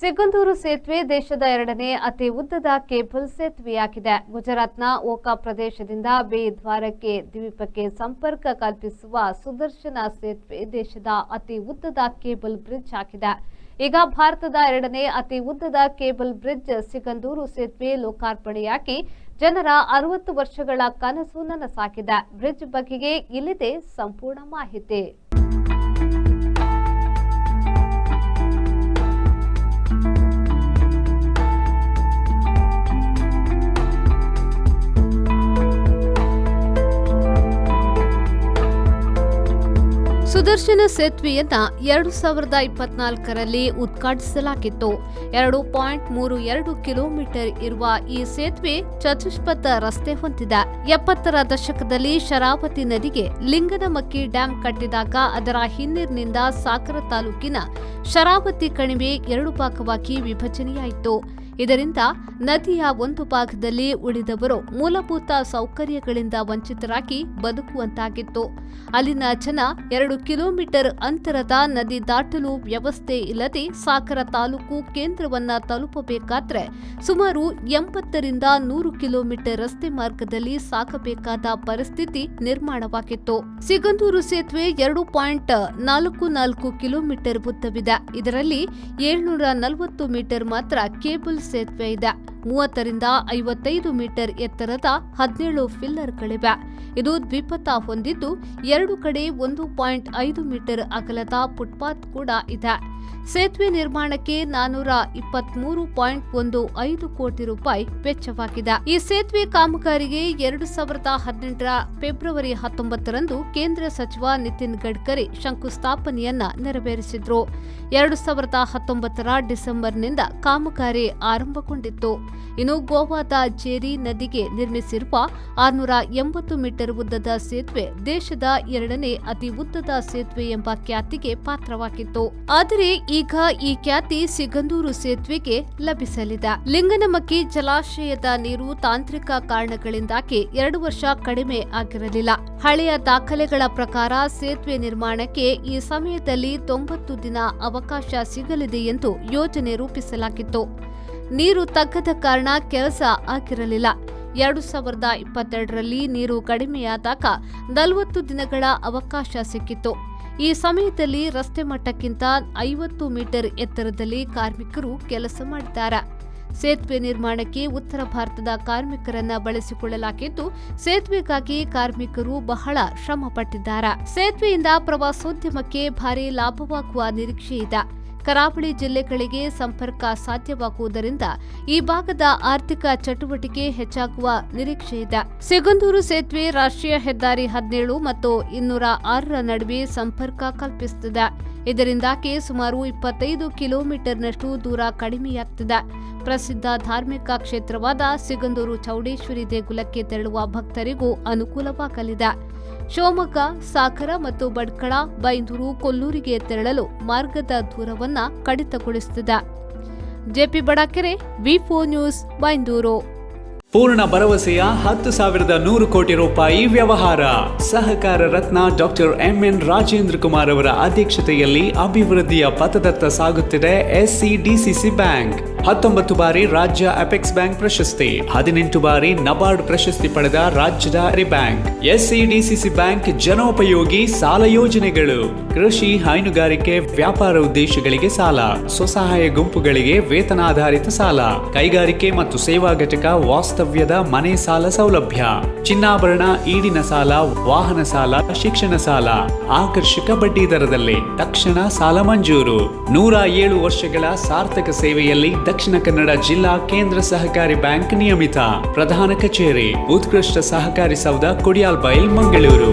ಸಿಗಂದೂರು ಸೇತುವೆ ದೇಶದ ಎರಡನೇ ಅತಿ ಉದ್ದದ ಕೇಬಲ್ ಸೇತುವೆಯಾಗಿದೆ. ಗುಜರಾತ್ನ ಓಕಾ ಪ್ರದೇಶದಿಂದ ಬೇ ದ್ವಾರಕೆ ದ್ವೀಪಕ್ಕೆ ಸಂಪರ್ಕ ಕಲ್ಪಿಸುವ ಸುದರ್ಶನ ಸೇತುವೆ ದೇಶದ ಅತಿ ಉದ್ದದ ಕೇಬಲ್ ಬ್ರಿಡ್ಜ್ ಆಗಿದೆ. ಈಗ ಭಾರತದ ಎರಡನೇ ಅತಿ ಉದ್ದದ ಕೇಬಲ್ ಬ್ರಿಡ್ಜ್ ಸಿಗಂದೂರು ಸೇತುವೆ ಲೋಕಾರ್ಪಣೆಯಾಗಿ ಜನರ 60 ವರ್ಷಗಳ ಕನಸು ನನಸಾಗಿದೆ. ಬ್ರಿಡ್ಜ್ ಬಗೆಗೆ ಇಲ್ಲಿದೆ ಸಂಪೂರ್ಣ ಮಾಹಿತಿ. ಸುದರ್ಶನ ಸೇತುವೆಯನ್ನ 2024ರಲ್ಲಿ ಉದ್ಘಾಟಿಸಲಾಗಿತ್ತು. 2.32 ಕಿಲೋಮೀಟರ್ ಇರುವ ಈ ಸೇತುವೆ ಚತುಷ್ಪಥ ರಸ್ತೆ ಹೊಂದಿದೆ. 70ರ ದಶಕದಲ್ಲಿ ಶರಾವತಿ ನದಿಗೆ ಲಿಂಗನಮಕ್ಕಿ ಡ್ಯಾಂ ಕಟ್ಟಿದಾಗ ಅದರ ಹಿನ್ನೀರಿನಿಂದ ಸಾಗರ ತಾಲೂಕಿನ ಶರಾವತಿ ಕಣಿವೆ 2 ಭಾಗವಾಗಿ ವಿಭಜನೆಯಾಯಿತು. ಇದರಿಂದ ನದಿಯ ಒಂದು ಭಾಗದಲ್ಲಿ ಉಳಿದವರು ಮೂಲಭೂತ ಸೌಕರ್ಯಗಳಿಂದ ವಂಚಿತರಾಗಿ ಬದುಕುವಂತಾಗಿತ್ತು. ಅಲ್ಲಿನ ಜನ 2 ಕಿಲೋಮೀಟರ್ ಅಂತರದ ನದಿ ದಾಟಲು ವ್ಯವಸ್ಥೆ ಇಲ್ಲದೆ ಸಾಗರ ತಾಲೂಕು ಕೇಂದ್ರವನ್ನ ತಲುಪಬೇಕಾದ್ರೆ ಸುಮಾರು 80ರಿಂದ 100 ಕಿಲೋಮೀಟರ್ ರಸ್ತೆ ಮಾರ್ಗದಲ್ಲಿ ಸಾಗಬೇಕಾದ ಪರಿಸ್ಥಿತಿ ನಿರ್ಮಾಣವಾಗಿತ್ತು. ಸಿಗಂದೂರು ಸೇತುವೆ 2.44 ಕಿಲೋಮೀಟರ್ ಉದ್ದವಿದೆ. ಇದರಲ್ಲಿ 740 ಮೀಟರ್ ಮಾತ್ರ ಕೇಬಲ್ ಸೇತುವೆ ಇದೆ. 30ರಿಂದ 55 ಮೀಟರ್ ಎತ್ತರದ 17 ಫಿಲ್ಲರ್ಗಳಿವೆ. ಇದು ದ್ವಿಪಥ ಹೊಂದಿದ್ದು 2 ಕಡೆ 1.5 ಮೀಟರ್ ಅಗಲದ ಫುಟ್ಪಾತ್ ಕೂಡ ಇದೆ. ಸೇತುವೆ ನಿರ್ಮಾಣಕ್ಕೆ 423.15 ಕೋಟಿ ರೂಪಾಯಿ ವೆಚ್ಚವಾಗಿದೆ. ಈ ಸೇತುವೆ ಕಾಮಗಾರಿಗೆ 2018ರ ಫೆಬ್ರವರಿ 19ರಂದು ಕೇಂದ್ರ ಸಚಿವ ನಿತಿನ್ ಗಡ್ಕರಿ ಶಂಕುಸ್ಥಾಪನೆಯನ್ನ ನೆರವೇರಿಸಿದ್ರು. 2019ರ ಡಿಸೆಂಬರ್ನಿಂದ ಕಾಮಗಾರಿ ಆರಂಭಗೊಂಡಿತ್ತು. ಇನ್ನು ಗೋವಾದ ಜೇರಿ ನದಿಗೆ ನಿರ್ಮಿಸಿರುವ 680 ಮೀಟರ್ ಉದ್ದದ ಸೇತುವೆ ದೇಶದ ಎರಡನೇ ಅತಿ ಉದ್ದದ ಸೇತುವೆ ಎಂಬ ಖ್ಯಾತಿಗೆ ಪಾತ್ರವಾಗಿತ್ತು. ಆದರೆ ಈಗ ಈ ಖ್ಯಾತಿ ಸಿಗಂದೂರು ಸೇತುವೆಗೆ ಲಭಿಸಲಿದೆ. ಲಿಂಗನಮಕ್ಕಿ ಜಲಾಶಯದ ನೀರು ತಾಂತ್ರಿಕ ಕಾರಣಗಳಿಂದಾಗಿ 2 ವರ್ಷ ಕಡಿಮೆ ಆಗಿರಲಿಲ್ಲ. ಹಳೆಯ ದಾಖಲೆಗಳ ಪ್ರಕಾರ ಸೇತುವೆ ನಿರ್ಮಾಣಕ್ಕೆ ಈ ಸಮಯದಲ್ಲಿ 90 ದಿನ ಅವಕಾಶ ಸಿಗಲಿದೆ ಎಂದು ಯೋಜನೆ ರೂಪಿಸಲಾಗಿತ್ತು. ನೀರು ತಗ್ಗದ ಕಾರಣ ಕೆಲಸ ಆಗಿರಲಿಲ್ಲ. 2022ರಲ್ಲಿ ನೀರು ಕಡಿಮೆಯಾದಾಗ 40 ದಿನಗಳ ಅವಕಾಶ ಸಿಕ್ಕಿತ್ತು. ಈ ಸಮಯದಲ್ಲಿ ರಸ್ತೆ ಮಟ್ಟಕ್ಕಿಂತ 50 ಮೀಟರ್ ಎತ್ತರದಲ್ಲಿ ಕಾರ್ಮಿಕರು ಕೆಲಸ ಮಾಡಿದ್ದಾರೆ. ಸೇತುವೆ ನಿರ್ಮಾಣಕ್ಕೆ ಉತ್ತರ ಭಾರತದ ಕಾರ್ಮಿಕರನ್ನ ಬಳಸಿಕೊಳ್ಳಲಾಗಿದ್ದು, ಸೇತುವೆಗಾಗಿ ಕಾರ್ಮಿಕರು ಬಹಳ ಶ್ರಮ ಪಟ್ಟಿದ್ದಾರೆ. ಸೇತುವೆಯಿಂದ ಪ್ರವಾಸೋದ್ಯಮಕ್ಕೆ ಭಾರಿ ಲಾಭವಾಗುವ ನಿರೀಕ್ಷೆ ಇದೆ. ಕರಾವಳಿ ಜಿಲ್ಲೆಗಳಿಗೆ ಸಂಪರ್ಕ ಸಾಧ್ಯವಾಗುವುದರಿಂದ ಈ ಭಾಗದ ಆರ್ಥಿಕ ಚಟುವಟಿಕೆ ಹೆಚ್ಚಾಗುವ ನಿರೀಕ್ಷೆ ಇದೆ. ಸಿಗಂದೂರು ಸೇತುವೆ ರಾಷ್ಟ್ರೀಯ ಹೆದ್ದಾರಿ 17 ಮತ್ತು 206ರ ನಡುವೆ ಸಂಪರ್ಕ ಕಲ್ಪಿಸುತ್ತದೆ. ಇದರಿಂದಾಗಿ ಸುಮಾರು 25 ಕಿಲೋಮೀಟರ್ನಷ್ಟು ದೂರ ಕಡಿಮೆಯಾಗುತ್ತದೆ. ಪ್ರಸಿದ್ಧ ಧಾರ್ಮಿಕ ಕ್ಷೇತ್ರವಾದ ಸಿಗಂದೂರು ಚೌಡೇಶ್ವರಿ ದೇಗುಲಕ್ಕೆ ತೆರಳುವ ಭಕ್ತರಿಗೂ ಅನುಕೂಲವಾಗಲಿದೆ. ಶಿವಮೊಗ್ಗ, ಸಾಗರ ಮತ್ತು ಭಟ್ಕಳ, ಬೈಂದೂರು, ಕೊಲ್ಲೂರಿಗೆ ತೆರಳಲು ಮಾರ್ಗದ ದೂರವನ್ನ ಕಡಿತಗೊಳಿಸುತ್ತದೆ. ಜೆಪಿ ಬಡಾಕೆರೆ, ವಿ4 ನ್ಯೂಸ್, ಬೈಂದೂರು. ಪೂರ್ಣ ಭರವಸೆಯ 10,100 ಕೋಟಿ ರೂಪಾಯಿ ವ್ಯವಹಾರ. ಸಹಕಾರ ರತ್ನ ಡಾಕ್ಟರ್ ಎಂಎನ್ ರಾಜೇಂದ್ರ ಕುಮಾರ್ ಅವರ ಅಧ್ಯಕ್ಷತೆಯಲ್ಲಿ ಅಭಿವೃದ್ಧಿಯ ಪಥದತ್ತ ಸಾಗುತ್ತಿದೆ ಎಸ್ಸಿಡಿಸಿಸಿ ಬ್ಯಾಂಕ್. 19 ಬಾರಿ ರಾಜ್ಯ ಅಪೆಕ್ಸ್ ಬ್ಯಾಂಕ್ ಪ್ರಶಸ್ತಿ, 18 ಬಾರಿ ನಬಾರ್ಡ್ ಪ್ರಶಸ್ತಿ ಪಡೆದ ರಾಜ್ಯದ ಬ್ಯಾಂಕ್. ಎಸ್ಸಿಡಿಸಿಸಿ ಬ್ಯಾಂಕ್ ಜನೋಪಯೋಗಿ ಸಾಲ ಯೋಜನೆಗಳು, ಕೃಷಿ, ಹೈನುಗಾರಿಕೆ, ವ್ಯಾಪಾರ ಉದ್ದೇಶಗಳಿಗೆ ಸಾಲ, ಸ್ವಸಹಾಯ ಗುಂಪುಗಳಿಗೆ ವೇತನಾಧಾರಿತ ಸಾಲ, ಕೈಗಾರಿಕೆ ಮತ್ತು ಸೇವಾ ಘಟಕ ವಾಸ್ತವ್ಯದ ಮನೆ ಸಾಲ ಸೌಲಭ್ಯ, ಚಿನ್ನಾಭರಣ, ಈಡಿನ ಸಾಲ, ವಾಹನ ಸಾಲ, ಶಿಕ್ಷಣ ಸಾಲ, ಆಕರ್ಷಕ ಬಡ್ಡಿ ದರದಲ್ಲಿ ತಕ್ಷಣ ಸಾಲ ಮಂಜೂರು. 107 ವರ್ಷಗಳ ಸಾರ್ಥಕ ಸೇವೆಯಲ್ಲಿ ದಕ್ಷಿಣ ಕನ್ನಡ ಜಿಲ್ಲಾ ಕೇಂದ್ರ ಸಹಕಾರಿ ಬ್ಯಾಂಕ್ ನಿಯಮಿತ. ಪ್ರಧಾನ ಕಚೇರಿ, ಉತ್ಕೃಷ್ಟ ಸಹಕಾರಿ ಸೌಧ, ಕೊಡಿಯಾಲ್ ಬೈಲ್, ಮಂಗಳೂರು.